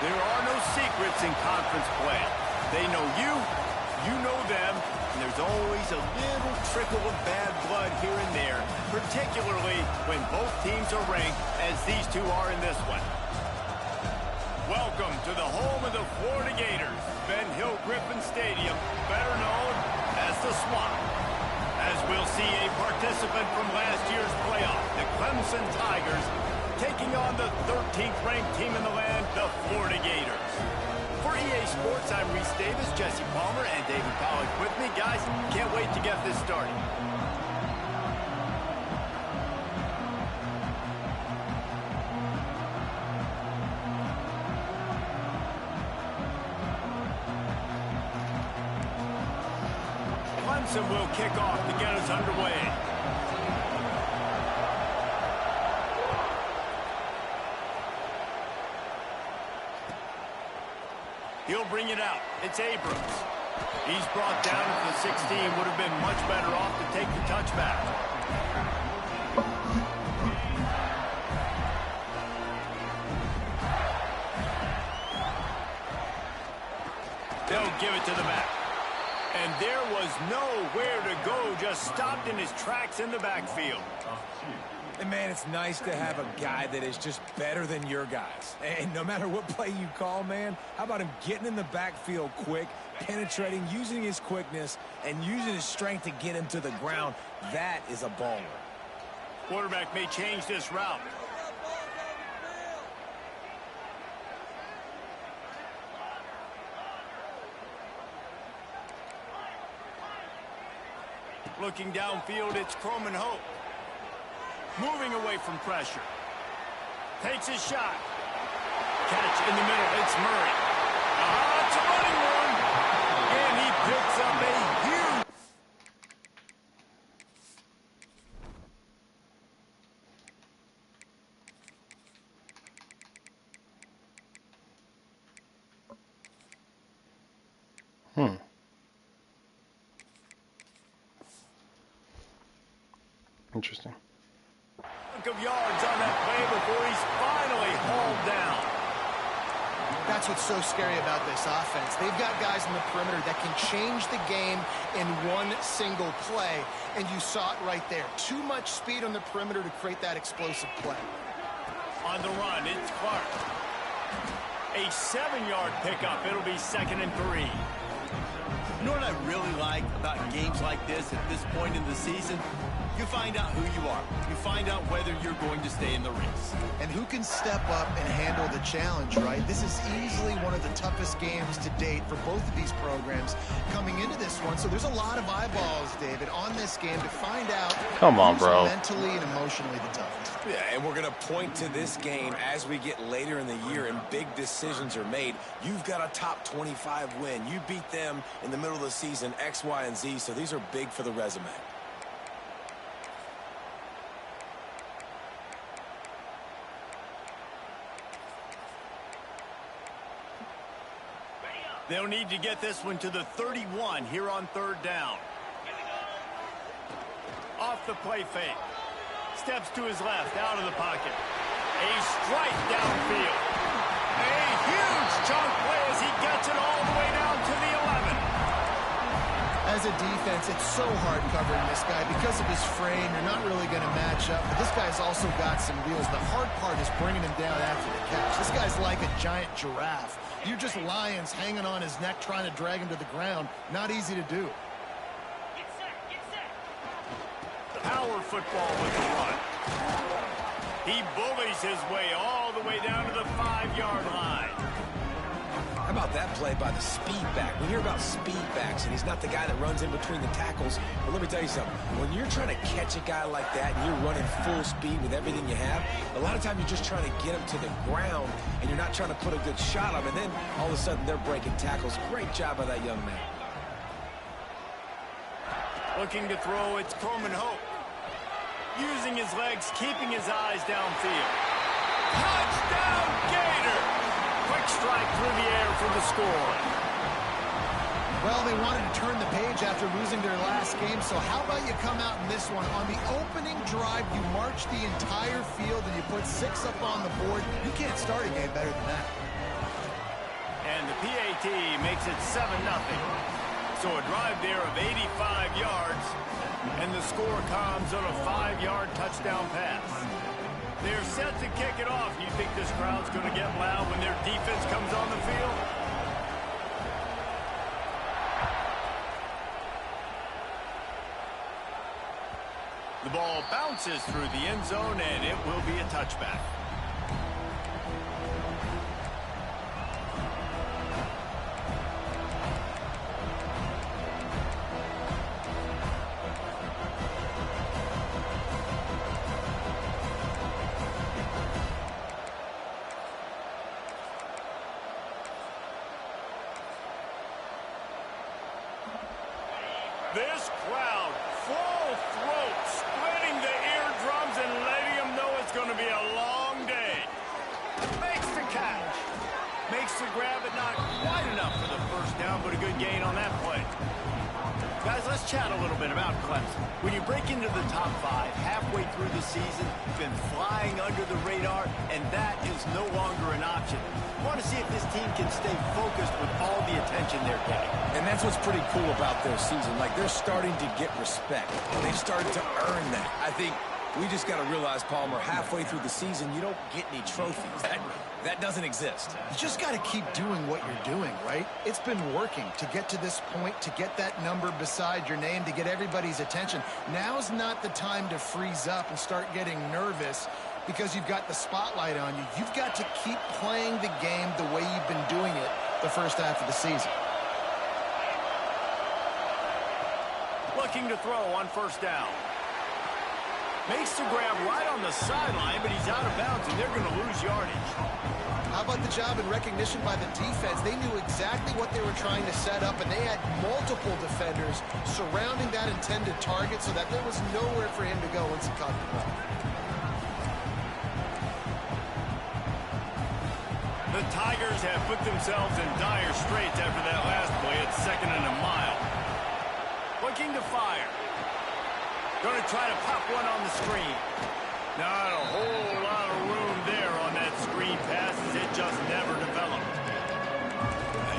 There are no secrets in conference play. They know you, you know them, and there's always a little trickle of bad blood here and there, particularly when both teams are ranked as these two are in this one. Welcome to the home of the Florida Gators, Ben Hill Griffin Stadium, better known as the Swamp. As we'll see a participant from last year's playoff, the Clemson Tigers, taking on the 13th ranked team in the land, the Florida Gators. For EA Sports, I'm Reese Davis, Jesse Palmer, and David Pollack with me. Guys, can't wait to get this started. Clemson will kick off to get us underway. He'll bring it out. It's Abrams. He's brought down to the 16. Would have been much better off to take the touchback. They'll give it to the back. And there was nowhere to go, just stopped in his tracks in the backfield. And, man, it's nice to have a guy that is just better than your guys. And no matter what play you call, man, how about him getting in the backfield quick, penetrating, using his quickness, and using his strength to get him to the ground? That is a baller. Quarterback may change this route. Looking downfield, it's Croman Hope. Moving away from pressure. Takes his shot. Catch in the middle, it's Murray. It's a running one. And he picks up a huge... Interesting. Of yards on that play before he's finally hauled down. That's what's so scary about this offense. They've got guys in the perimeter that can change the game in one single play, and you saw it right there. Too much speed on the perimeter to create that explosive play. On the run, it's Clark. A 7-yard pickup. It'll be 2nd and 3. You know what I really like about games like this at this point in the season? You find out who you are. You find out whether you're going to stay in the race. And who can step up and handle the challenge, right? This is easily one of the toughest games to date for both of these programs coming into this one. So there's a lot of eyeballs, David, on this game to find out who's mentally and emotionally the toughest. Yeah, and we're going to point to this game as we get later in the year and big decisions are made. You've got a top 25 win. You beat them in the middle of the season, X, Y, and Z, so these are big for the resume. They'll need to get this one to the 31 here on 3rd down. Off the play fake. Steps to his left, out of the pocket. A strike downfield. A huge chunk play as he gets it all the way down to the 11. As a defense, it's so hard covering this guy. Because of his frame, you're not really going to match up. But this guy's also got some wheels. The hard part is bringing him down after the catch. This guy's like a giant giraffe. You're just lions hanging on his neck, trying to drag him to the ground. Not easy to do. Get set. Power football with the run. He bullies his way all the way down to the 5-yard line. How about that play by the speed back? We hear about speed backs, and he's not the guy that runs in between the tackles. But let me tell you something. When you're trying to catch a guy like that and you're running full speed with everything you have, a lot of times you're just trying to get him to the ground, and you're not trying to put a good shot on him, and then all of a sudden they're breaking tackles. Great job by that young man. Looking to throw, it's Croman Hope. Using his legs, keeping his eyes downfield. Touchdown, Gator! Quick strike through the air for the score. Well, they wanted to turn the page after losing their last game, so how about you come out in this one? On the opening drive, you march the entire field and you put 6 up on the board. You can't start a game better than that. And the PAT makes it 7-0. So a drive there of 85 yards, and the score comes on a 5-yard touchdown pass. They're set to kick it off. You think this crowd's going to get loud when their defense comes on the field? The ball bounces through the end zone, and it will be a touchback. This crowd, full throat, splitting the eardrums and letting them know it's going to be a long day. Makes the catch. Makes the grab, but not quite enough for the first down, but a good gain on that play. Guys, let's chat a little bit about Clemson. When you break into the top 5 halfway through the season, you've been flying under the radar, and that is no longer an option. I want to see if this team can stay focused with all the attention they're getting. And that's what's pretty cool about their season. Like, they're starting to get respect. They've started to earn that. I think we just got to realize, Palmer, halfway through the season, you don't get any trophies. That doesn't exist. You just got to keep doing what you're doing, right? It's been working to get to this point, to get that number beside your name, to get everybody's attention. Now's not the time to freeze up and start getting nervous because you've got the spotlight on you. You've got to keep playing the game the way you've been doing it the first half of the season. Looking to throw on first down. Makes the grab right on the sideline, but he's out of bounds, and they're going to lose yardage. How about the job and recognition by the defense? They knew exactly what they were trying to set up, and they had multiple defenders surrounding that intended target so that there was nowhere for him to go once he caught the ball. The Tigers have put themselves in dire straits after that last play at 2nd and a mile. Looking to fire. Going to try to pop one on the screen. Not a whole lot of room there on that screen pass as it just never developed.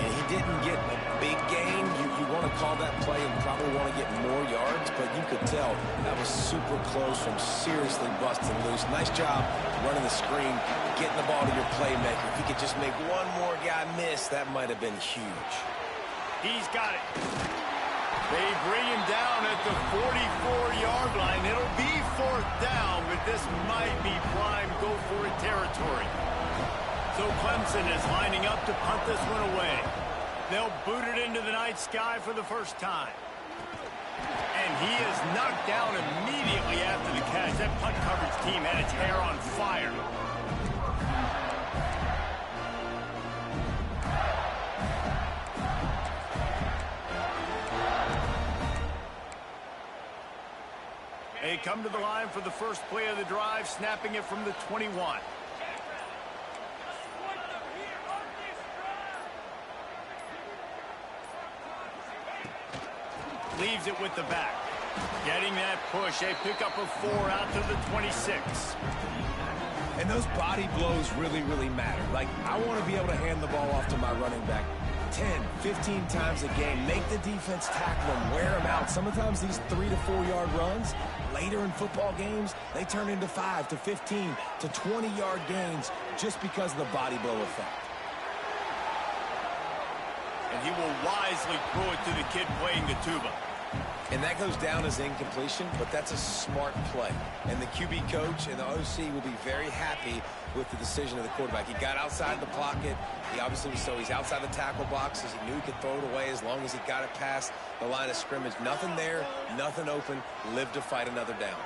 He didn't get a big gain. You want to call that play and probably want to get more yards, but you could tell that was super close from seriously busting loose. Nice job running the screen, getting the ball to your playmaker. If he could just make one more guy miss, that might have been huge. He's got it. They bring him down at the 44-yard line. It'll be 4th down, but this might be prime go-for-it territory. So Clemson is lining up to punt this one away. They'll boot it into the night sky for the first time. And he is knocked down immediately after the catch. That punt coverage team had its hair on fire. They come to the line for the first play of the drive, snapping it from the 21. Leaves it with the back. Getting that push. They pick up a 4 out to the 26. And those body blows really, really matter. Like, I want to be able to hand the ball off to my running back 10, 15 times a game. Make the defense tackle them, wear them out. Sometimes these 3 to 4 yard runs, later in football games, they turn into 5 to 15 to 20 yard gains just because of the body blow effect. And he will wisely throw it to the kid playing the tuba. And that goes down as incompletion, but that's a smart play. And the QB coach and the OC will be very happy with the decision of the quarterback. He got outside the pocket. He obviously was he's outside the tackle boxes. He knew he could throw it away as long as he got it past the line of scrimmage. Nothing there, nothing open. Live to fight another down.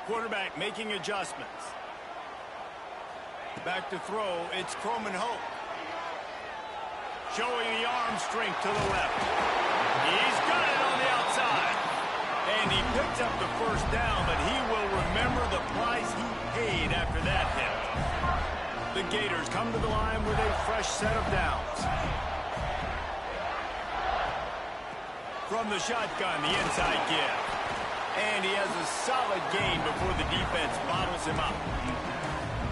Quarterback making adjustments. Back to throw. It's Croman Hope. Showing the arm strength to the left. He's got it on the outside. And he picks up the first down, but he will remember the price he paid after that hit. The Gators come to the line with a fresh set of downs. From the shotgun, the inside give. And he has a solid gain before the defense bottles him up.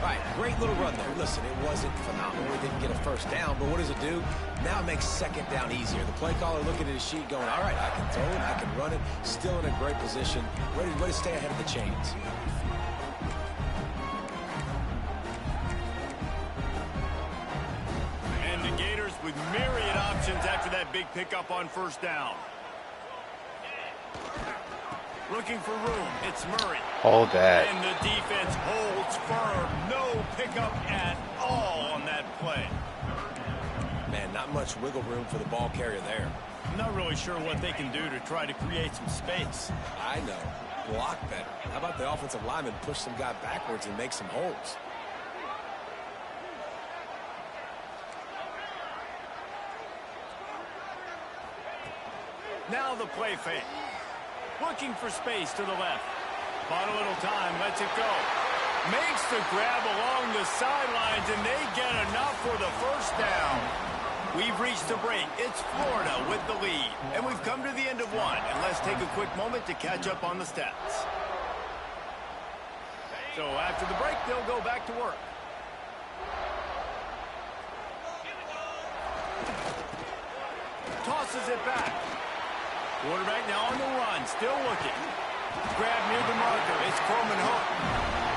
All right, great little run there. Listen, it wasn't phenomenal. We didn't get a first down, but what does it do? Now it makes second down easier. The play caller looking at his sheet going, all right, I can throw it, I can run it, still in a great position, ready to stay ahead of the chains. And the Gators with myriad options after that big pickup on first down. Looking for room. It's Murray. Hold that. And the defense holds firm. No pickup at all on that play. Man, not much wiggle room for the ball carrier there. I'm not really sure what they can do to try to create some space. I know. Block better. How about the offensive lineman push some guy backwards and make some holes? Now the play fake. Looking for space to the left. Bought a little time, lets it go. Makes the grab along the sidelines, and they get enough for the first down. We've reached the break. It's Florida with the lead. And we've come to the end of one. And let's take a quick moment to catch up on the stats. So after the break, they'll go back to work. Tosses it back. Quarterback now on the run, still looking. Grab near the marker, it's Coleman Hook.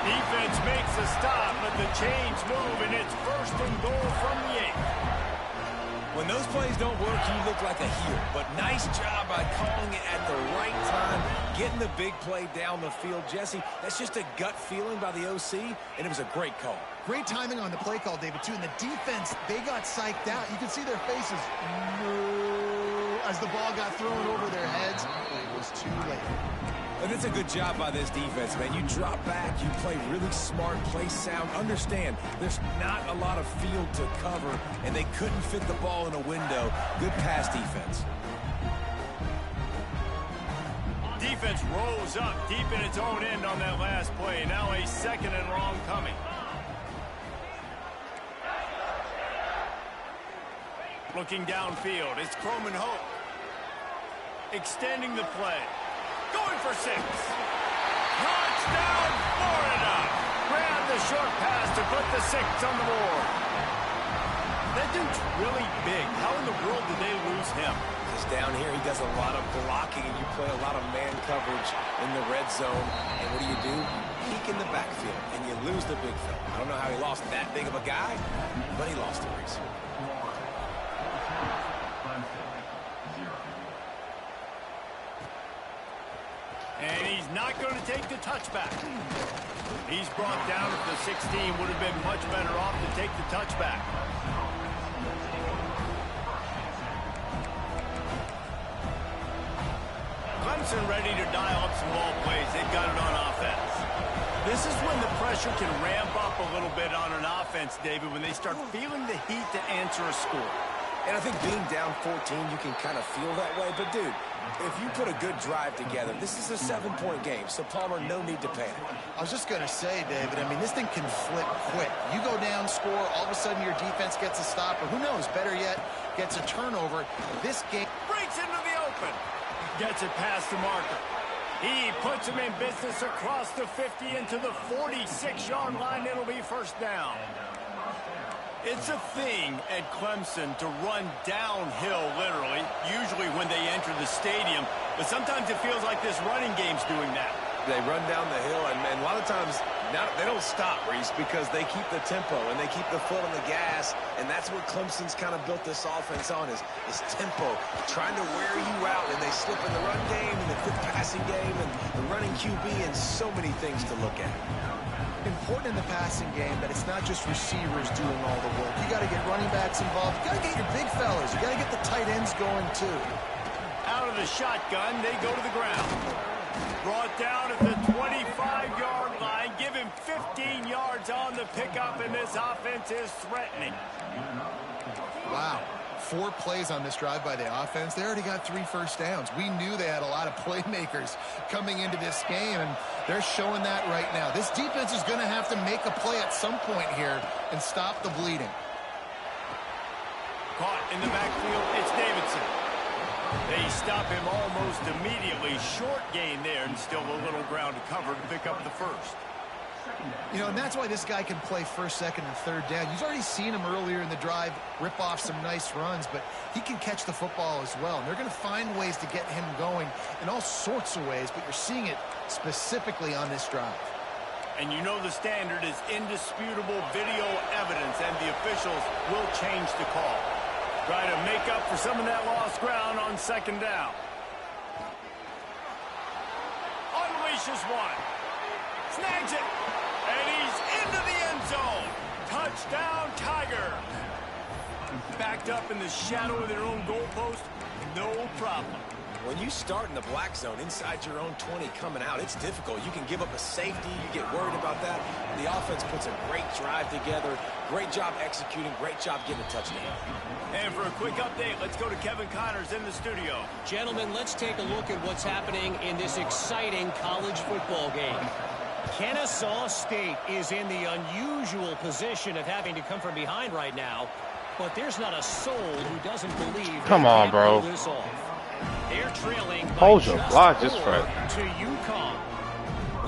Defense makes a stop, but the chains move, and it's first and goal from the 8. When those plays don't work, you look like a heel. But nice job by calling it at the right time, getting the big play down the field. Jesse, that's just a gut feeling by the OC, and it was a great call. Great timing on the play call, David, too. And the defense, they got psyched out. You can see their faces as the ball got thrown over their heads. It was too late. And it's a good job by this defense, man. You drop back, you play really smart, play sound. Understand, there's not a lot of field to cover, and they couldn't fit the ball in a window. Good pass defense. Defense rolls up deep in its own end on that last play. Now a second and long coming. Looking downfield, it's Coleman Hope. Extending the play. Going for 6. Touchdown, Florida! Grab the short pass to put the 6 on the board. That dude's really big. How in the world did they lose him? Because down here he does a lot of blocking, and you play a lot of man coverage in the red zone. And what do? Peek in the backfield, and you lose the big fella. I don't know how he lost that big of a guy, but he lost the race. And he's not going to take the touchback. He's brought down at the 16. Would have been much better off to take the touchback. Clemson ready to dial up some ball plays. They've got it on offense. This is when the pressure can ramp up a little bit on an offense, David, when they start feeling the heat to answer a score. And I think being down 14, you can kind of feel that way. But, dude, if you put a good drive together, this is a 7-point game. So, Palmer, no need to panic. I was just going to say, David, I mean, this thing can flip quick. You go down, score, all of a sudden your defense gets a stop, or who knows, better yet, gets a turnover. This game breaks into the open. Gets it past the marker. He puts him in business across the 50 into the 46-yard line. It'll be first down. It's a thing at Clemson to run downhill, literally, usually when they enter the stadium. But sometimes it feels like this running game's doing that. They run down the hill, and a lot of times they don't stop, Reese, because they keep the tempo and they keep the foot on the gas, and that's what Clemson's kind of built this offense on is tempo, trying to wear you out, and they slip in the run game and the quick passing game and the running QB and so many things to look at. Important in the passing game that it's not just receivers doing all the work. You got to get running backs involved. You got to get your big fellas. You got to get the tight ends going too. Out of the shotgun, they go to the ground. Brought down at the 25-yard line. Give him 15 yards on the pickup, and this offense is threatening. Wow. 4 plays on this drive by the offense. They already got 3 first downs. We knew they had a lot of playmakers coming into this game, and they're showing that right now. This defense is going to have to make a play at some point here and stop the bleeding. Caught in the backfield, it's Davidson. They stop him almost immediately. Short gain there, and still a little ground to cover to pick up the first. You know, and that's why this guy can play first, second, and third down. You've already seen him earlier in the drive rip off some nice runs, but he can catch the football as well. And they're going to find ways to get him going in all sorts of ways, but you're seeing it specifically on this drive. And you know the standard is indisputable video evidence, and the officials will change the call. Try to make up for some of that lost ground on second down. Unleashes one. Snags it. And he's into the end zone. Touchdown, Tiger. Backed up in the shadow of their own goalpost, no problem. When you start in the black zone inside your own 20 coming out, it's difficult. You can give up a safety. You get worried about that. The offense puts a great drive together. Great job executing. Great job getting a touchdown. And for a quick update, let's go to Kevin Connors in the studio. Gentlemen, let's take a look at what's happening in this exciting college football game. Kennesaw State is in the unusual position of having to come from behind right now, but there's not a soul who doesn't believe. Come on, bro. This off. They're trailing Hold your block just for to UConn.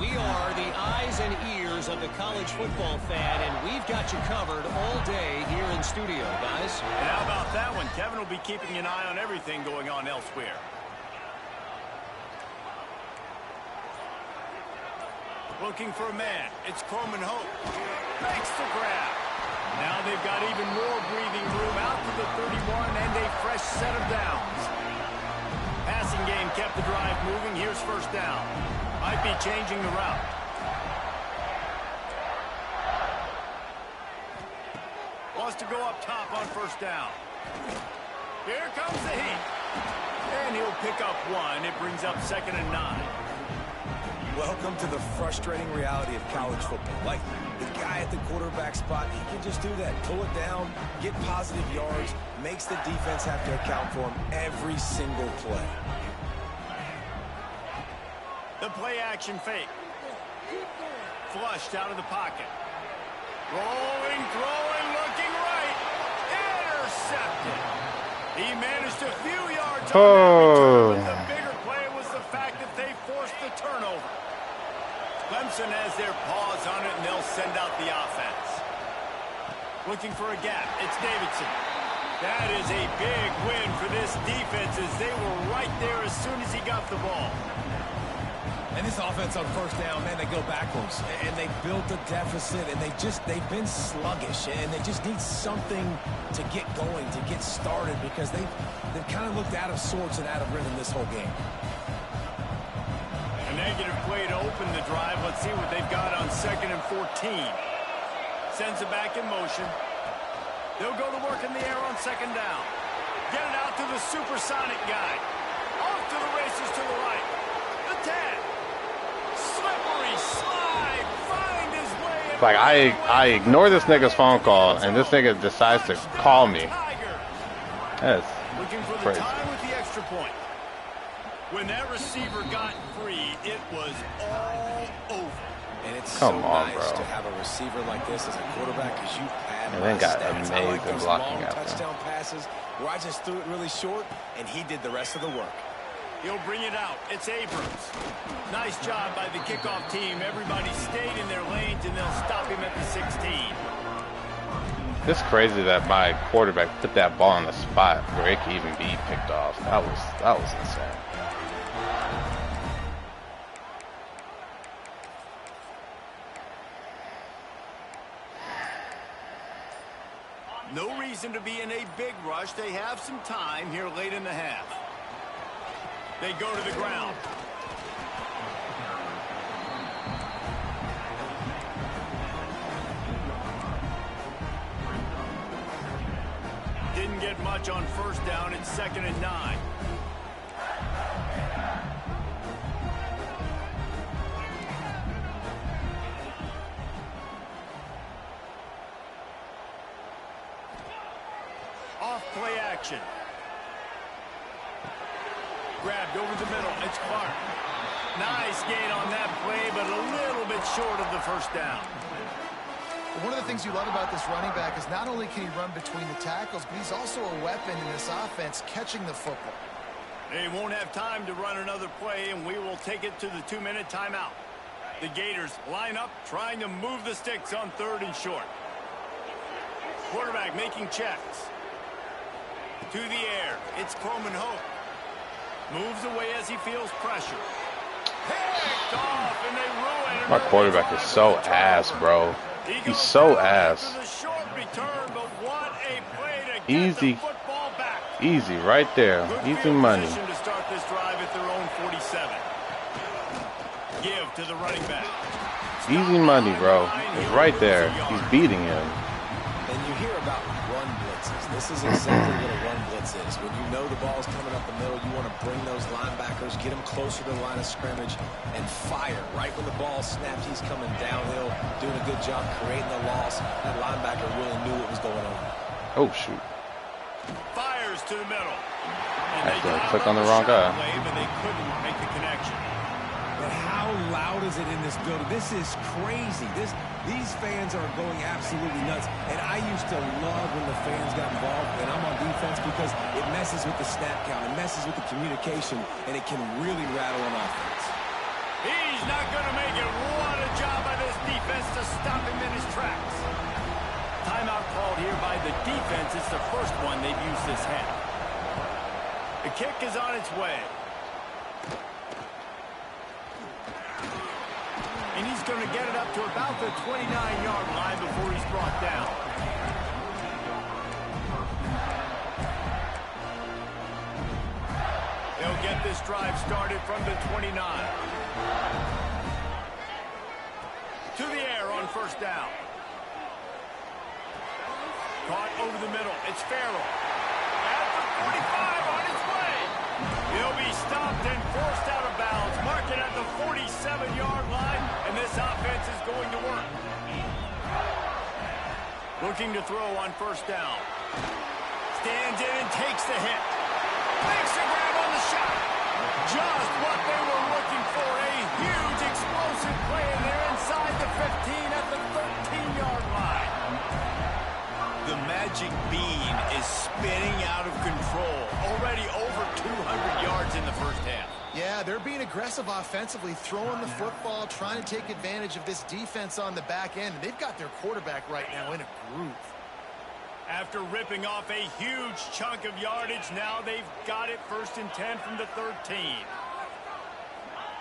We are the eyes and ears of the college football fan, and we've got you covered all day here in studio, guys. And how about that one? Kevin will be keeping an eye on everything going on elsewhere. Looking for a man. It's Coleman Hope. Makes the grab. Now they've got even more breathing room out to the 31 and a fresh set of downs. Passing game kept the drive moving. Here's first down. Might be changing the route. Wants to go up top on first down. Here comes the heat. And he'll pick up one. It brings up 2nd and 9. Welcome to the frustrating reality of college football. Like, the guy at the quarterback spot, he can just do that. Pull it down, get positive yards, makes the defense have to account for him every single play. The play action fake. Flushed out of the pocket. Rolling, throwing, looking right. Intercepted. He managed a few yards on that return, but the bigger play was the fact that they forced the turnover. Clemson has their paws on it, and they'll send out the offense. Looking for a gap. It's Davidson. That is a big win for this defense, as they were right there as soon as he got the ball. And this offense on first down, man, they go backwards. And they built a deficit, and they've been sluggish. And they just need something to get going, to get started, because they've kind of looked out of sorts and out of rhythm this whole game. A negative play to open the drive. Let's see what they've got on 2nd and 14. Sends it back in motion. They'll go to work in the air on 2nd down. Get it out to the supersonic guy. Off to the races to the right. The 10. Slippery slide. Find his way. like I ignore this nigga's phone call and this nigga decides to call me. That's looking for the crazy. time with the extra point. When that receiver got free, it was all over. And it's Come so on, nice bro. to have a receiver like this as a quarterback, because you pad And my then got stats. I like amazing those blocking long after. touchdown passes where I just threw it really short, and he did the rest of the work. He'll bring it out. It's Abrams. Nice job by the kickoff team. Everybody stayed in their lanes, and they'll stop him at the 16. It's crazy that my quarterback put that ball on the spot where it could even be picked off. That was insane. No reason to be in a big rush. They have some time here late in the half. They go to the ground. Didn't get much on first down. It's 2nd and 9. Off play action. Grabbed over the middle. It's Clark. Nice gain on that play, but a little bit short of the first down. One of the things you love about this running back is not only can he run between the tackles, but he's also a weapon in this offense catching the football. They won't have time to run another play, and we will take it to the 2-minute timeout. The Gators line up, trying to move the sticks on 3rd and short. Quarterback making checks. To the air, it's Coleman Hope. Moves away as he feels pressure. Picked off, and they ruin it. My quarterback is so ass, bro. He's so ass. Easy. Easy right there. Easy money. To start this drive at their own 47. Give to the running back. Easy money, bro. It's right there. He's beating him. And you hear about run blitzes. This is exactly what a run blitz is. When you know the ball's coming up the middle, you want to bring those linebackers, get them closer to the line of scrimmage, and fire. Right when the ball snapped, he's coming downhill, doing a good job creating the loss. That linebacker really knew what was going on. Oh, shoot. Fires to the middle. Actually, I clicked on the wrong guy. But they couldn't make the connection. But how loud is it in this building? This is crazy. These fans are going absolutely nuts. And I used to love when the fans got involved, and I'm on defense, because it messes with the snap count, it messes with the communication, and it can really rattle an offense. He's not going to make it. What a job by this defense to stop him in his tracks. Timeout called here by the defense. It's the first one they've used this half. The kick is on its way. And he's going to get it up to about the 29-yard line before he's brought down. They'll get this drive started from the 29. To the air on 1st down. Caught over the middle. It's Farrell. At the 45 on his way. He'll be stopped and forced out of bounds. Mark it at the 47-yard line, and this offense is going to work. Looking to throw on 1st down. Stands in and takes the hit. Makes a grab on the shot. Just what they were looking for. A huge explosive play, and they're inside the 15 at the 13-yard line. The magic bean is spinning out of control. Already over 200 yards in the first half. Yeah, they're being aggressive offensively, throwing the football, trying to take advantage of this defense on the back end. And they've got their quarterback right now in a groove. After ripping off a huge chunk of yardage, now they've got it 1st and 10 from the 13.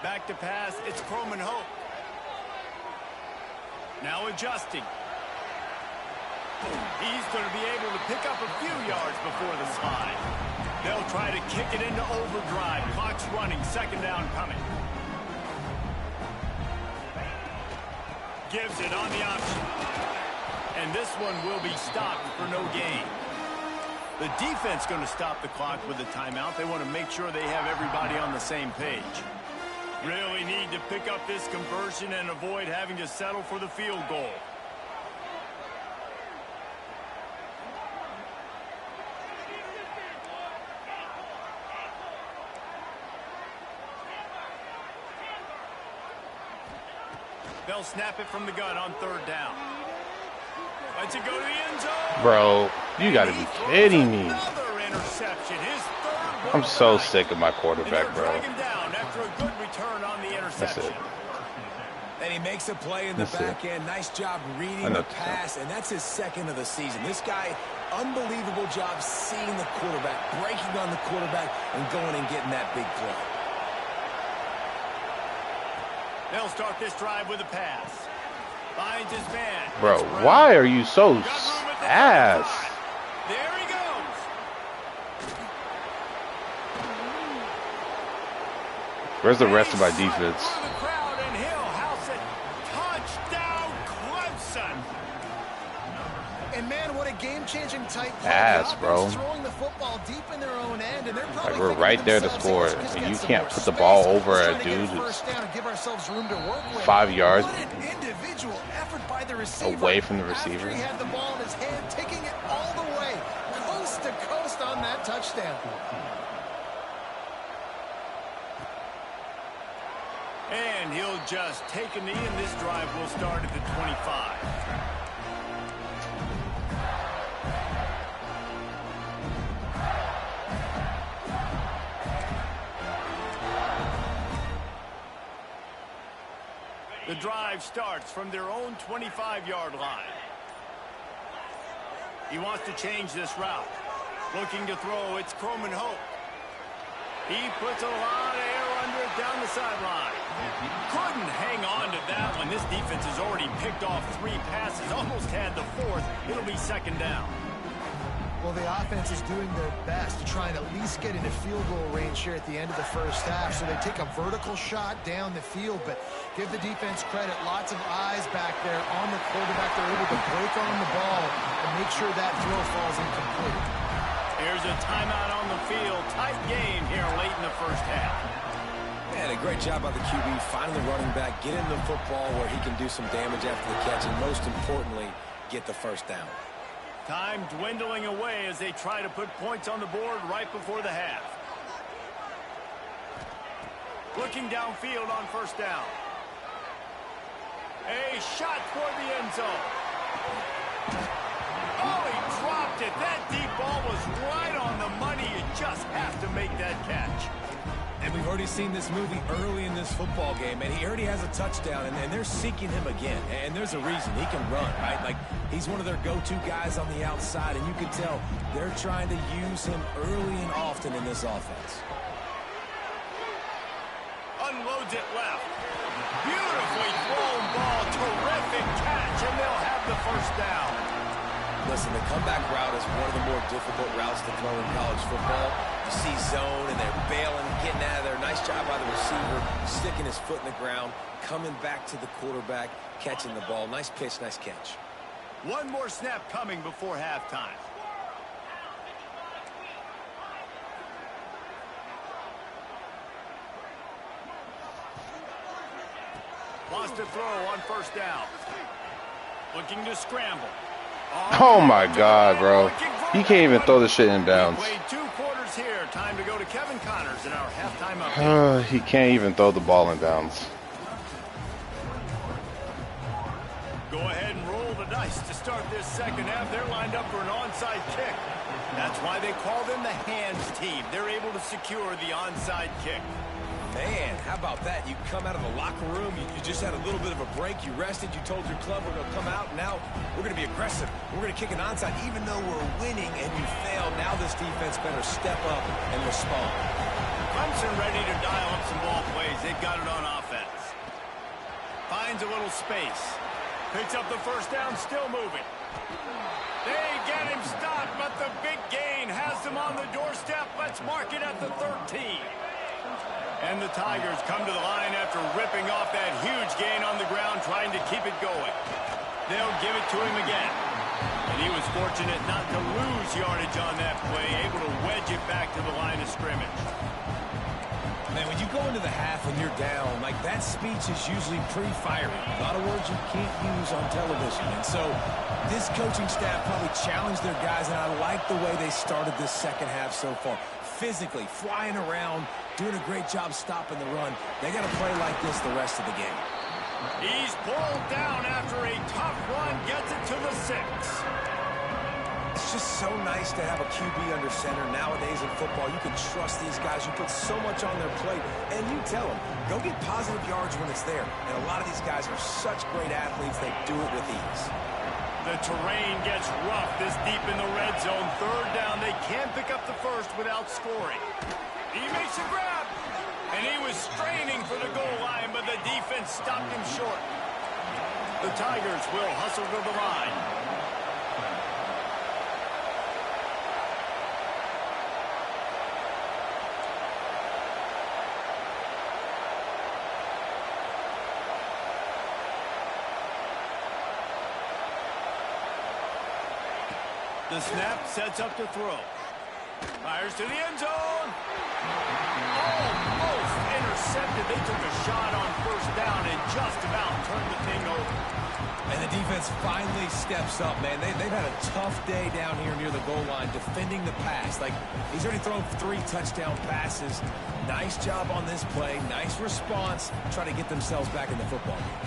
Back to pass, it's Coleman Hope. Now adjusting. He's going to be able to pick up a few yards before the slide. They'll try to kick it into overdrive. Clock's running, 2nd down coming. Gives it on the option. And this one will be stopped for no gain. The defense going to stop the clock with a timeout. They want to make sure they have everybody on the same page. Really need to pick up this conversion and avoid having to settle for the field goal. They'll snap it from the gun on 3rd down. Lets it go to the end zone. Bro, you gotta be kidding me. Another interception. His 3rd. I'm so sick of my quarterback, bro. Down after a good return on the interception. That's it. And he makes a play in the back end. Nice job reading the pass, and that's his 2nd of the season. This guy, unbelievable job seeing the quarterback, breaking on the quarterback, and going and getting that big play. They'll start this drive with a pass. Finds his man. Bro, why are you so ass? There he goes. Where's the rest of my defense? Touchdown, Clemson. And man, what a game-changing tight play. Ass, bro. Throwing the football deep in their own end, and they're probably like, we're right there to score, and you can't put the ball over a dude who's 5 yards away from the receiver. He had the ball in his hand, taking it all the way, coast to coast on that touchdown. And he'll just take a knee, and this drive will start at the 25. The drive starts from their own 25-yard line. He wants to change this route. Looking to throw, it's Croman Hope. He puts a lot of air under it down the sideline. Couldn't hang on to that one. This defense has already picked off 3 passes, almost had the 4th. It'll be second down. Well, the offense is doing their best to try and at least get into field goal range here at the end of the first half. So they take a vertical shot down the field, but give the defense credit. Lots of eyes back there on the quarterback. They're able to break on the ball and make sure that throw falls incomplete. Here's a timeout on the field. Tight game here late in the first half. Man, a great job by the QB, finding the running back, get in the football where he can do some damage after the catch, and most importantly, get the first down. Time dwindling away as they try to put points on the board right before the half. Looking downfield on first down. A shot toward the end zone. Oh, he dropped it. That deep ball was right on the money. You just have to make that catch. And we've already seen this movie early in this football game, and he already has a touchdown, and they're seeking him again. And there's a reason. He can run, right? Like, he's one of their go-to guys on the outside, and you can tell they're trying to use him early and often in this offense. Unloads it left. Beautifully thrown ball. Terrific catch, and they'll have the first down. Listen, the comeback route is one of the more difficult routes to throw in college football. You see zone, and they're bailing, getting out of there. Nice job by the receiver, sticking his foot in the ground, coming back to the quarterback, catching the ball. Nice pitch, nice catch. One more snap coming before halftime. Wants to throw on first down. Looking to scramble. Oh my God, bro. He can't even throw the shit in bounds. Played 2 quarters here. Time to go to Kevin Connors in our halftime update. He can't even throw the ball in bounds. Go ahead and roll the dice to start this second half. They're lined up for an onside kick. That's why they call them the hands team. They're able to secure the onside kick. Man, how about that? You come out of the locker room, you just had a little bit of a break, you rested, you told your club we're going to come out, and now we're going to be aggressive. We're going to kick an onside. Even though we're winning and you failed, now this defense better step up and respond. Clemson ready to dial up some ball plays. They've got it on offense. Finds a little space. Picks up the first down, still moving. They get him stopped, but the big gain has them on the doorstep. Let's mark it at the 13. And the Tigers come to the line after ripping off that huge gain on the ground, trying to keep it going. They'll give it to him again. And he was fortunate not to lose yardage on that play, able to wedge it back to the line of scrimmage. Man, when you go into the half and you're down, like that speech is usually pretty fiery. A lot of words you can't use on television. And so this coaching staff probably challenged their guys, and I like the way they started this second half so far. Physically, flying around, doing a great job stopping the run. They got to play like this the rest of the game. He's pulled down after a tough run, gets it to the 6. It's just so nice to have a QB under center nowadays in football. You can trust these guys. You put so much on their plate, and you tell them, go get positive yards when it's there. And a lot of these guys are such great athletes, they do it with ease. The terrain gets rough this deep in the red zone. Third down, they can't pick up the first without scoring. He makes a grab, and he was straining for the goal line, but the defense stopped him short. The Tigers will hustle to the line. The snap sets up to throw. Fires to the end zone. Almost intercepted. They took a shot on first down and just about turned the thing over. And the defense finally steps up, man. They've had a tough day down here near the goal line defending the pass. Like, he's already thrown 3 touchdown passes. Nice job on this play. Nice response. Try to get themselves back in the football game.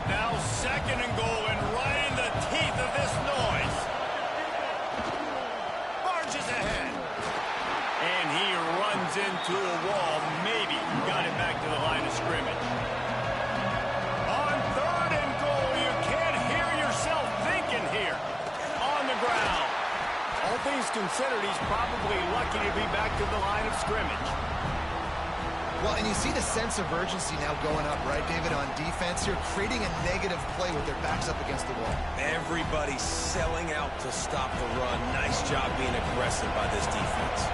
Now second and goal, and right in the teeth of this noise. Barges ahead. And he runs into a wall. Maybe got it back to the line of scrimmage. things considered, he's probably lucky to be back to the line of scrimmage. Well, and you see the sense of urgency now going up, right, David, on defense here, creating a negative play with their backs up against the wall. Everybody's selling out to stop the run. Nice job being aggressive by this defense.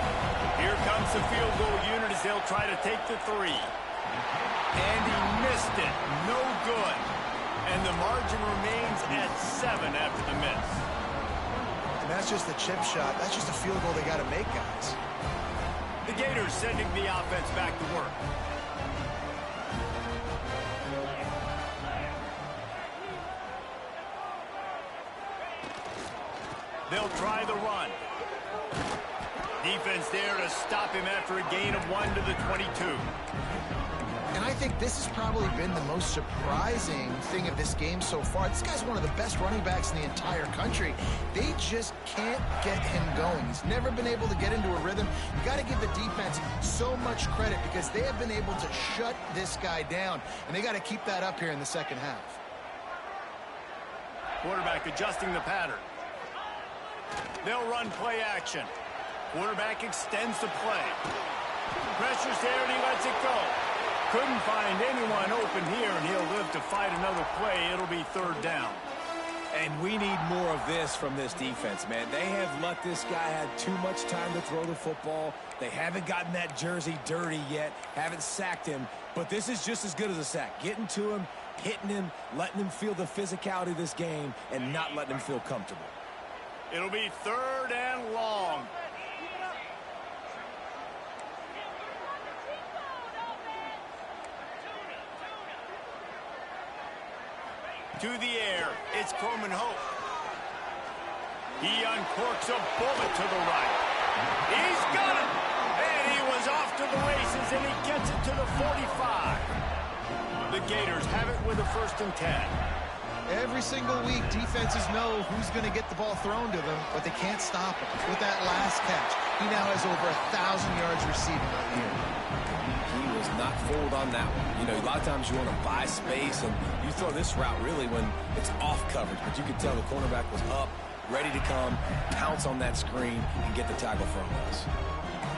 Here comes the field goal unit as they'll try to take the 3. And he missed it. No good. And the margin remains at 7 after the miss. And that's just a chip shot. That's just a field goal they got to make, guys. The Gators sending the offense back to work. They'll try the run. Defense there to stop him after a gain of 1 to the 22. And I think this has probably been the most surprising thing of this game so far. This guy's one of the best running backs in the entire country. They just can't get him going. He's never been able to get into a rhythm. You got to give the defense so much credit because they have been able to shut this guy down. And they got to keep that up here in the second half. Quarterback adjusting the pattern. They'll run play action. Quarterback extends the play. Pressure's there and he lets it go. Couldn't find anyone open here, and he'll live to fight another play. It'll be 3rd down. And we need more of this from this defense, man. They have let this guy have too much time to throw the football. They haven't gotten that jersey dirty yet, haven't sacked him. But this is just as good as a sack. Getting to him, hitting him, letting him feel the physicality of this game, and not letting him feel comfortable. It'll be 3rd and long. To the air, it's Coleman Hope. He uncorks a bullet to the right. He's got it! And he was off to the races, and he gets it to the 45. The Gators have it with a 1st and 10. Every single week, defenses know who's going to get the ball thrown to them, but they can't stop him. With that last catch, he now has over 1,000 yards receiving on the year. He was not fooled on that one. You know, a lot of times you want to buy space, and you throw this route really when it's off coverage. But you could tell the cornerback was up, ready to come, pounce on that screen, and get the tackle from us.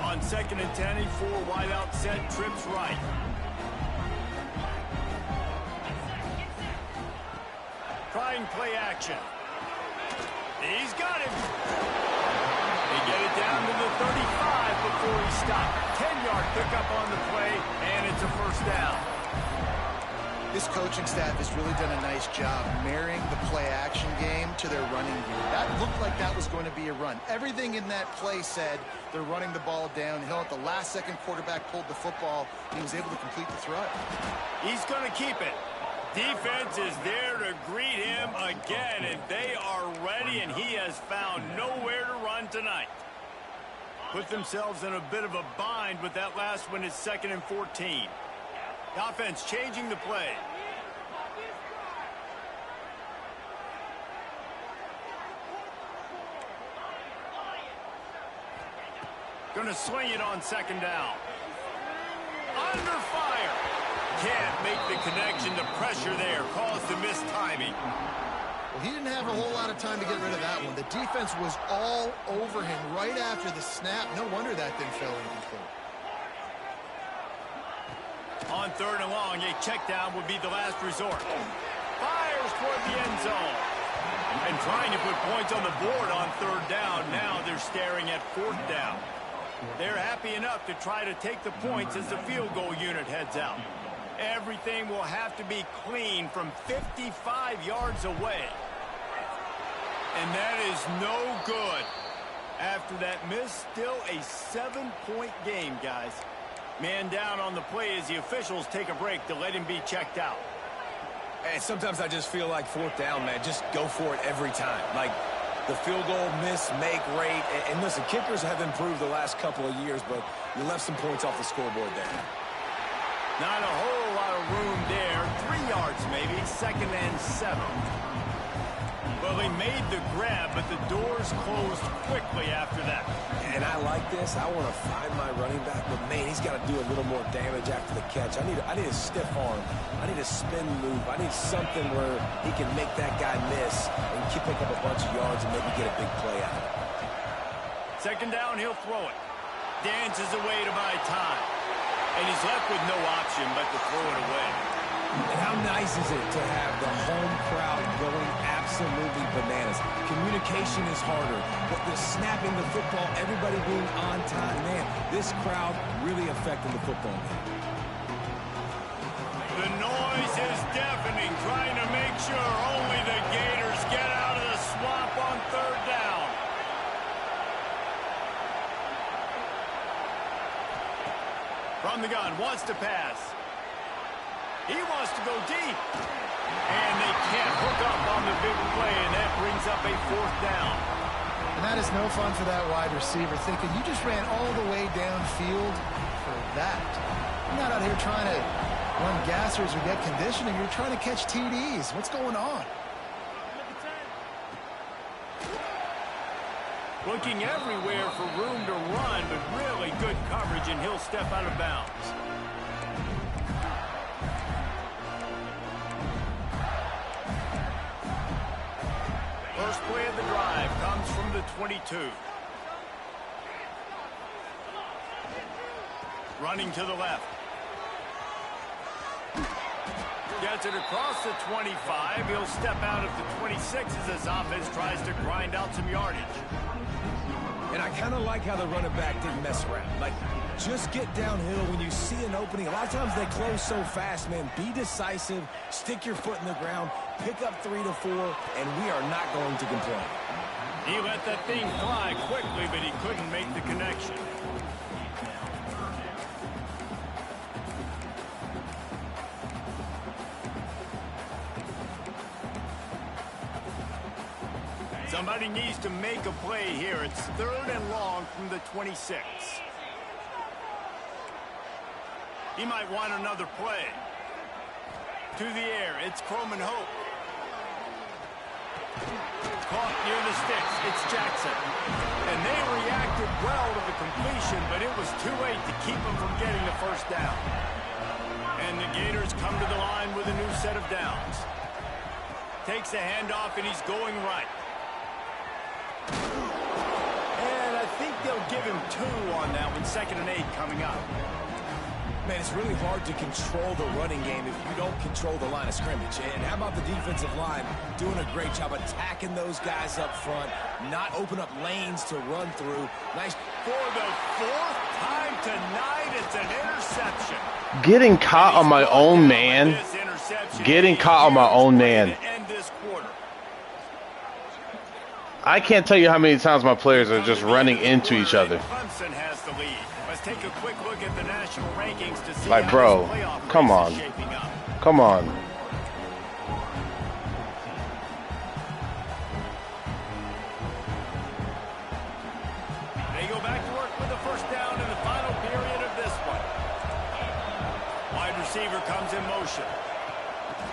On 2nd and 10, he 4 wide out set, trips right. Trying play action. He's got him. They get it down to the 35 before he stopped. 10-yard pickup on the play, and it's a 1st down. This coaching staff has really done a nice job marrying the play-action game to their running game. That looked like that was going to be a run. Everything in that play said they're running the ball downhill. At the last second, quarterback pulled the football. He was able to complete the throw. He's going to keep it. Defense is there to greet him again, and they are ready, and he has found nowhere to run tonight. Put themselves in a bit of a bind with that last one. It's 2nd and 14. The offense changing the play. Going to swing it on 2nd down. Under fire. Can't make the connection. The pressure there caused the missed timing. Well, he didn't have a whole lot of time to get rid of that one. The defense was all over him right after the snap. No wonder that thing fell incomplete. On 3rd and long, a check down would be the last resort. Fires toward the end zone. And trying to put points on the board on 3rd down. Now they're staring at 4th down. They're happy enough to try to take the points as the field goal unit heads out. Everything will have to be clean from 55 yards away. And that is no good. After that miss, still a 7-point game, guys. Man down on the play as the officials take a break to let him be checked out. And sometimes I just feel like 4th down, man, just go for it every time. Like the field goal miss, make rate. And listen, kickers have improved the last couple of years, but you left some points off the scoreboard there. Not a whole lot of room there. 3 yards maybe, 2nd and 7. Well, he made the grab, but the doors closed quickly after that. And I like this. I want to find my running back, but man, he's got to do a little more damage after the catch. I need a stiff arm. I need a spin move. I need something where he can make that guy miss and pick up a bunch of yards and maybe get a big play out of it. Second down, he'll throw it. Dances away to buy time. And he's left with no option but to throw it away. And how nice is it to have the home crowd going absolutely bananas? Communication is harder, but the snapping the football, everybody being on time, man, this crowd really affecting the football game. The noise is deafening, trying to make sure only the Gators get out of the swamp on third down. From the gun, wants to pass. He wants to go deep. And they can't hook up on the big play, and that brings up a fourth down. And that is no fun for that wide receiver, thinking you just ran all the way downfield for that. You're not out here trying to run gassers or get conditioning. You're trying to catch TDs. What's going on? Looking everywhere for room to run, but really good coverage, and he'll step out of bounds. First play of the drive comes from the 22. Running to the left. Gets it across the 25. He'll step out of the 26 as his offense tries to grind out some yardage. And I kind of like how the running back didn't mess around. Like, just get downhill when you see an opening. A lot of times they close so fast, man. Be decisive, stick your foot in the ground, pick up 3 to 4, and we are not going to complain. He let that thing fly quickly, but he couldn't make the connection. Somebody needs to make a play here. It's third and long from the 26. He might want another play. To the air, it's Croman Hope. Caught near the sticks, it's Jackson. And they reacted well to the completion, but it was too late to keep them from getting the first down. And the Gators come to the line with a new set of downs. Takes the handoff, and he's going right. And I think they'll give him 2 on that one. 2nd and 8 coming up. Man, it's really hard to control the running game if you don't control the line of scrimmage. And how about the defensive line doing a great job attacking those guys up front, not open up lanes to run through. Nice. For the 4th time tonight, it's an interception. Getting caught on my own man. Getting caught on my own man. I can't tell you how many times my players are just running into each other. Clemson has the lead. Let's take a quick look at the national rankings to see like, bro, come on. Come on. They go back to work with the first down in the final period of this one. Wide receiver comes in motion.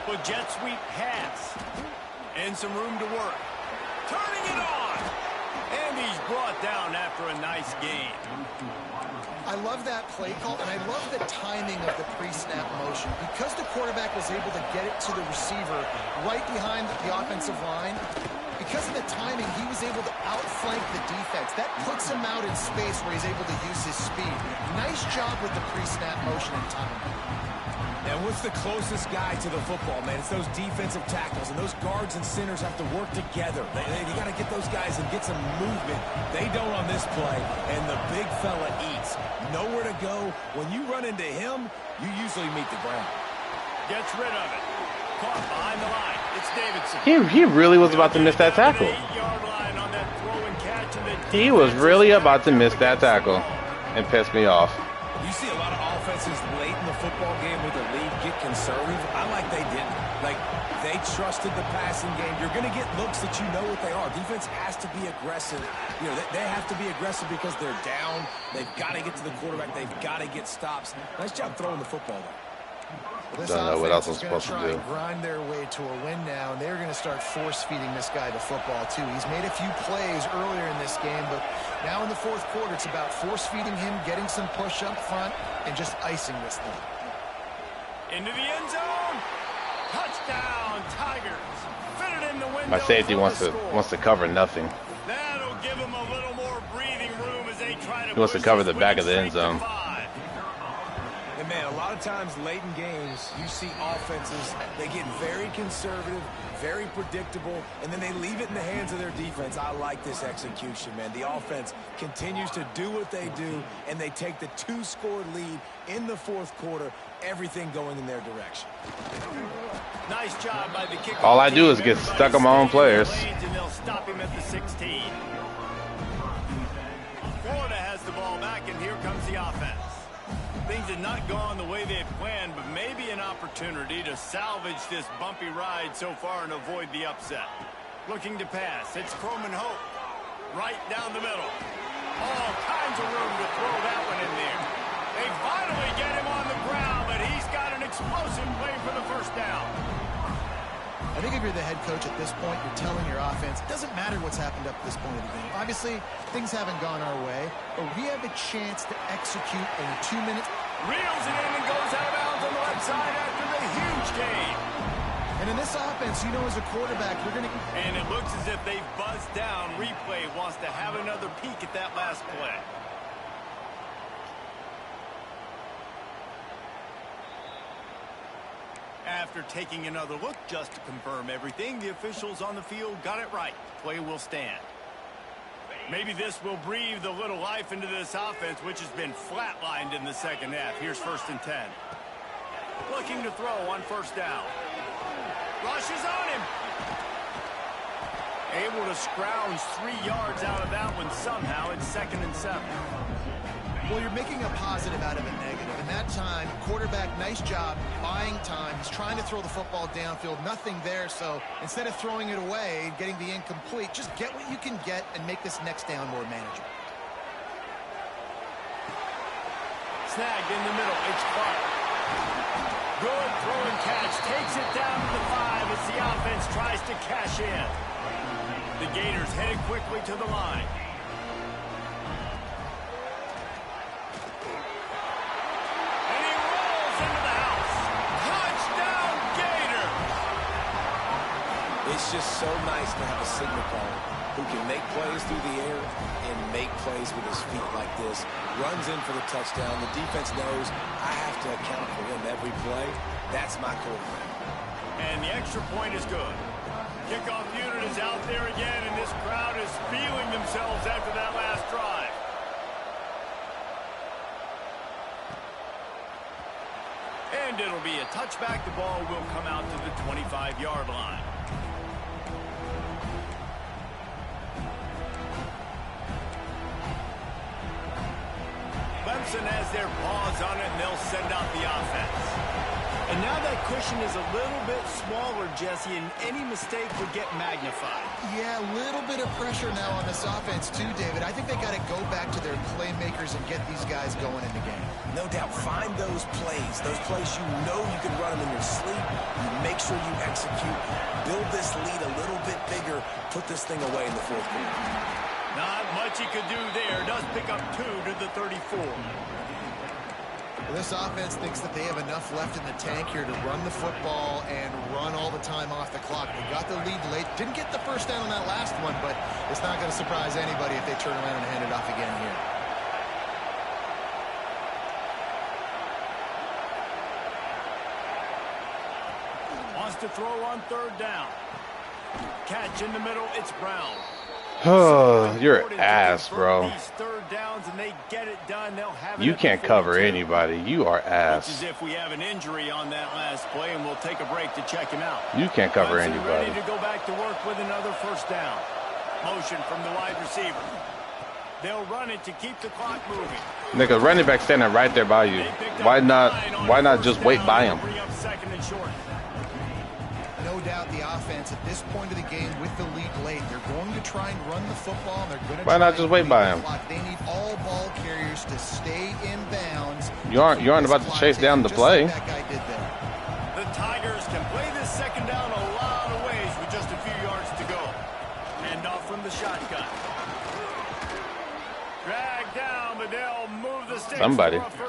But jet sweep pass. And some room to work. Turning it on. And he's brought down after a nice gain. I love that play call, and I love the timing of the pre-snap motion. Because the quarterback was able to get it to the receiver right behind the offensive line, because of the timing, he was able to outflank the defense. That puts him out in space where he's able to use his speed. Nice job with the pre-snap motion and timing. And what's the closest guy to the football, man? It's those defensive tackles, and those guards and centers have to work together. You got to get those guys and get some movement. They don't on this play, and the big fella eats. Nowhere to go. When you run into him, you usually meet the ground. Gets rid of it. Caught behind the line. It's Davidson. He really was about to miss that tackle. He was really about to miss that tackle and piss me off. You see a lot of offenses late in the football game with the lead get conservative. I like they didn't. Like, they trusted the passing game. You're going to get looks that you know what they are. Defense has to be aggressive. You know, they have to be aggressive because they're down. They've got to get to the quarterback. They've got to get stops. Nice job throwing the football, though. This Don't know what else I'm offense is supposed going to to do. try and grind their way to a win now, and they're going to start force-feeding this guy the football, too. He's made a few plays earlier in this game, but now in the fourth quarter, it's about force-feeding him, getting some push up front, and just icing this thing. Into the end zone. Touchdown, Tigers. Fit it in the window. My safety wants to cover nothing. That'll give him a little more breathing He wants to cover the back of the end zone. And man, a lot of times late in games, you see offenses, they get very conservative, very predictable, and then they leave it in the hands of their defense. I like this execution, man. The offense continues to do what they do, and they take the 2-score lead in the fourth quarter, everything going in their direction. Nice job by the kickoff. All I do is get stuck on my own players. And they'll stop him at the 16. Florida has the ball back, and here comes the offense. Things had not gone the way they had planned, but maybe an opportunity to salvage this bumpy ride so far and avoid the upset. Looking to pass. It's Croman Hope. Right down the middle. All kinds of room to throw that one in there. They finally get him on the ground, but he's got an explosive play for the first down. I think if you're the head coach at this point, you're telling your offense, it doesn't matter what's happened up to this point of the game. Obviously, things haven't gone our way, but we have a chance to execute in 2 minutes. Reels it in and goes out of bounds on the left side after the huge gain. And in this offense, you know, as a quarterback, you're going to... And it looks as if they've buzzed down. Replay wants to have another peek at that last play. After taking another look just to confirm everything, the officials on the field got it right. Play will stand. Maybe this will breathe a little life into this offense, which has been flatlined in the second half. Here's 1st and 10. Looking to throw on 1st down. Rushes on him. Able to scrounge 3 yards out of that one somehow. It's 2nd and 7. Well, you're making a positive out of a negative. In that time, quarterback, nice job buying time. He's trying to throw the football downfield. Nothing there, so instead of throwing it away, getting the incomplete, just get what you can get and make this next down more manageable. Snagged in the middle. It's Clark. Good throw and catch. Takes it down to the 5 as the offense tries to cash in. The Gators headed quickly to the line. It's just so nice to have a signal caller who can make plays through the air and make plays with his feet like this. Runs in for the touchdown. The defense knows I have to account for him every play. That's my quarterback. And the extra point is good. Kickoff unit is out there again, and this crowd is feeling themselves after that last drive. And it'll be a touchback. The ball will come out to the 25-yard line. Clemson has their paws on it, and they'll send out the offense. And now that cushion is a little bit smaller, Jesse, and any mistake would get magnified. Yeah, a little bit of pressure now on this offense too, David. I think they got to go back to their playmakers and get these guys going in the game. No doubt. Find those plays you know you can run them in your sleep. You make sure you execute. Build this lead a little bit bigger. Put this thing away in the fourth quarter. Not much he could do there. Does pick up 2 to the 34. Well, this offense thinks that they have enough left in the tank here to run the football and run all the time off the clock. They got the lead late. Didn't get the first down on that last one, but it's not going to surprise anybody if they turn around and hand it off again here. Wants to throw on 3rd down. Catch in the middle. It's Brown. Oh, you're ass, bro. You can't cover anybody. You are ass. As if we have an injury on that last play, and we'll take a break to check him out. You can't cover anybody. Ready to go back to work with another 1st down. Motion from the wide receiver. They'll run it to keep the clock moving. Nigga, running back standing right there by you. Why not just wait by him? Bring up 2nd and short. No doubt the offense at this point of the game with the lead late, they're going to try and run the football. And they're going to Why not just wait by him? They need all ball carriers to stay in bounds. You aren't about to chase down the play. Like that guy did there. The Tigers can play this 2nd down a lot of ways with just a few yards to go. Hand off from the shotgun. Drag down, but they'll move the sticks.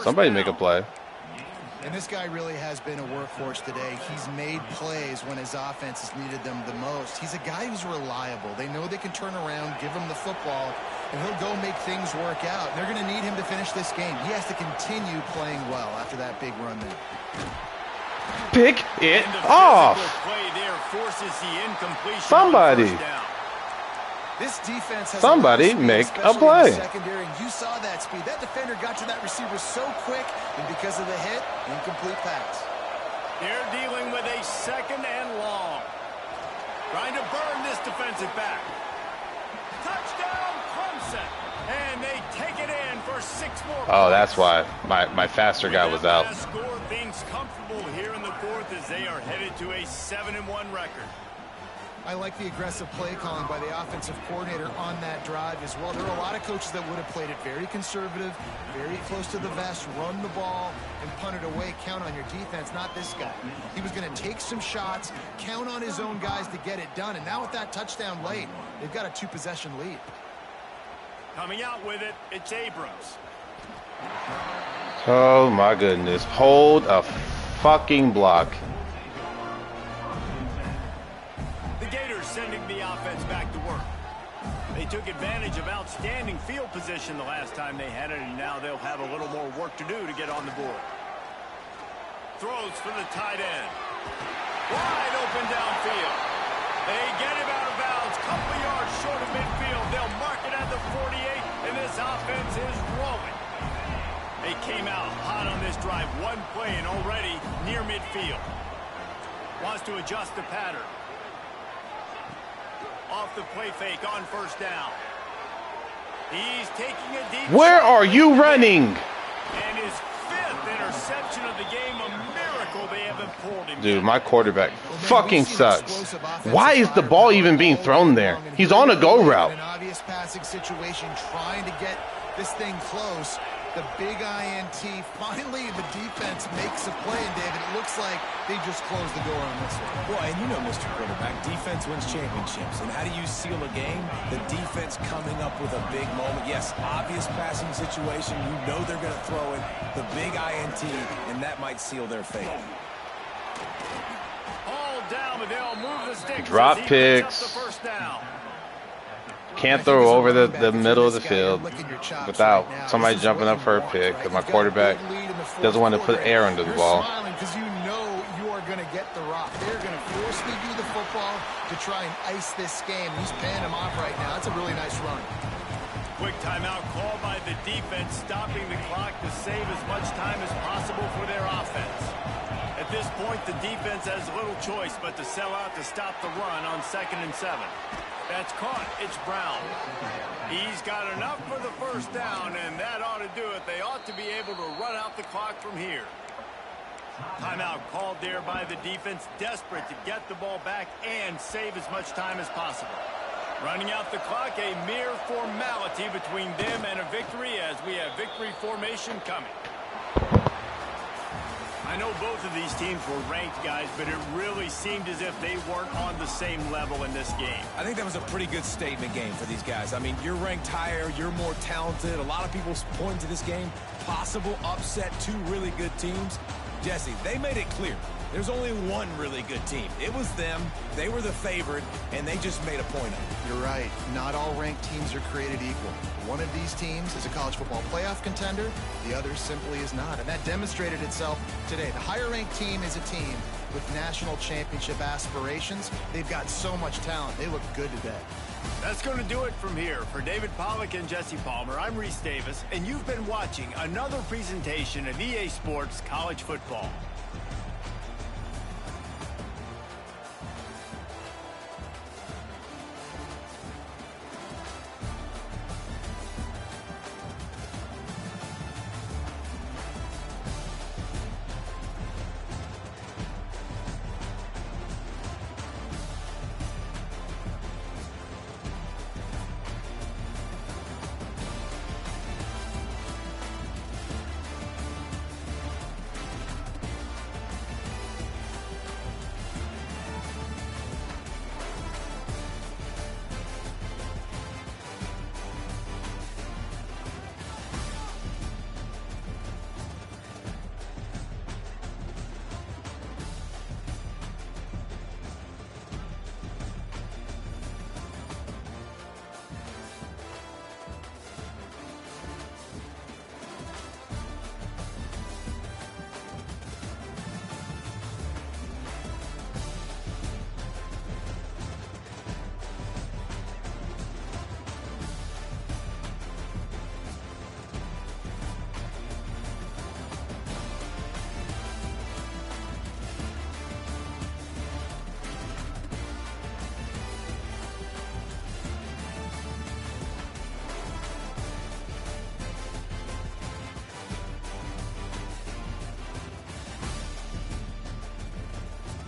Somebody make a play. And this guy really has been a workhorse today. He's made plays when his offense has needed them the most. He's a guy who's reliable. They know they can turn around, give him the football, and he'll go make things work out. They're going to need him to finish this game. He has to continue playing well after that big run there. Pick it off. Play there forces the incompletion. Somebody. This defense has Somebody make a play. Secondary, and you saw that speed. That defender got to that receiver so quick, and because of the hit, incomplete pass. They're dealing with a 2nd and long. Trying to burn this defensive back. Touchdown, Clemson. And they take it in for 6 more points. Oh, that's why my faster guy was out. Score things comfortable here in the 4th as they are headed to a 7-1 record. I like the aggressive play calling by the offensive coordinator on that drive as well. There are a lot of coaches that would have played it very conservative, very close to the vest, run the ball, and punt it away. Count on your defense, not this guy. He was going to take some shots, count on his own guys to get it done. And now with that touchdown late, they've got a 2-possession lead. Coming out with it, it's Abrams. Oh, my goodness. Hold a fucking block. Sending the offense back to work. They took advantage of outstanding field position the last time they had it, and now they'll have a little more work to do to get on the board. Throws for the tight end. Wide open downfield. They get him out of bounds. Couple of yards short of midfield. They'll mark it at the 48, and this offense is rolling. They came out hot on this drive. One play and already near midfield. Wants to adjust the pattern. Off the play fake on 1st down. He's taking a deep. Where are you running? And his 5th interception of the game, a miracle they haven't pulled him. Dude, my quarterback fucking sucks. Why is the ball even being thrown there? He's on a go route. An obvious passing situation, trying to get this thing close. The big INT. Finally, the defense makes a play, and David, it looks like they just closed the door on this one. Well, and you know, Mr. Quarterback, defense wins championships. And how do you seal a game? The defense coming up with a big moment. Yes, obvious passing situation. You know they're going to throw it. The big INT, and that might seal their fate. All down, but they'll move the sticks. Drop picks. Can't throw over the middle of the field without somebody jumping up for a pick, because my quarterback doesn't want to put air under the ball. Because you know you are going to get the rock. They're going to force feed you the football to try and ice this game. He's paying him off right now. That's a really nice run. Quick timeout called by the defense, stopping the clock to save as much time as possible for their offense. At this point, the defense has little choice but to sell out to stop the run on 2nd and 7. That's caught. It's Brown. He's got enough for the 1st down, and that ought to do it. They ought to be able to run out the clock from here. Timeout called there by the defense, desperate to get the ball back and save as much time as possible. Running out the clock, a mere formality between them and a victory as we have victory formation coming. I know both of these teams were ranked, guys, but it really seemed as if they weren't on the same level in this game. I think that was a pretty good statement game for these guys. I mean, you're ranked higher, you're more talented. A lot of people point to this game, possible upset, 2 really good teams. Jesse, they made it clear. There's only one really good team. It was them. They were the favorite, and they just made a point of it. You're right. Not all ranked teams are created equal. One of these teams is a college football playoff contender. The other simply is not, and that demonstrated itself today. The higher-ranked team is a team with national championship aspirations. They've got so much talent. They look good today. That's going to do it from here. For David Pollack and Jesse Palmer, I'm Reese Davis, and you've been watching another presentation of EA Sports College Football.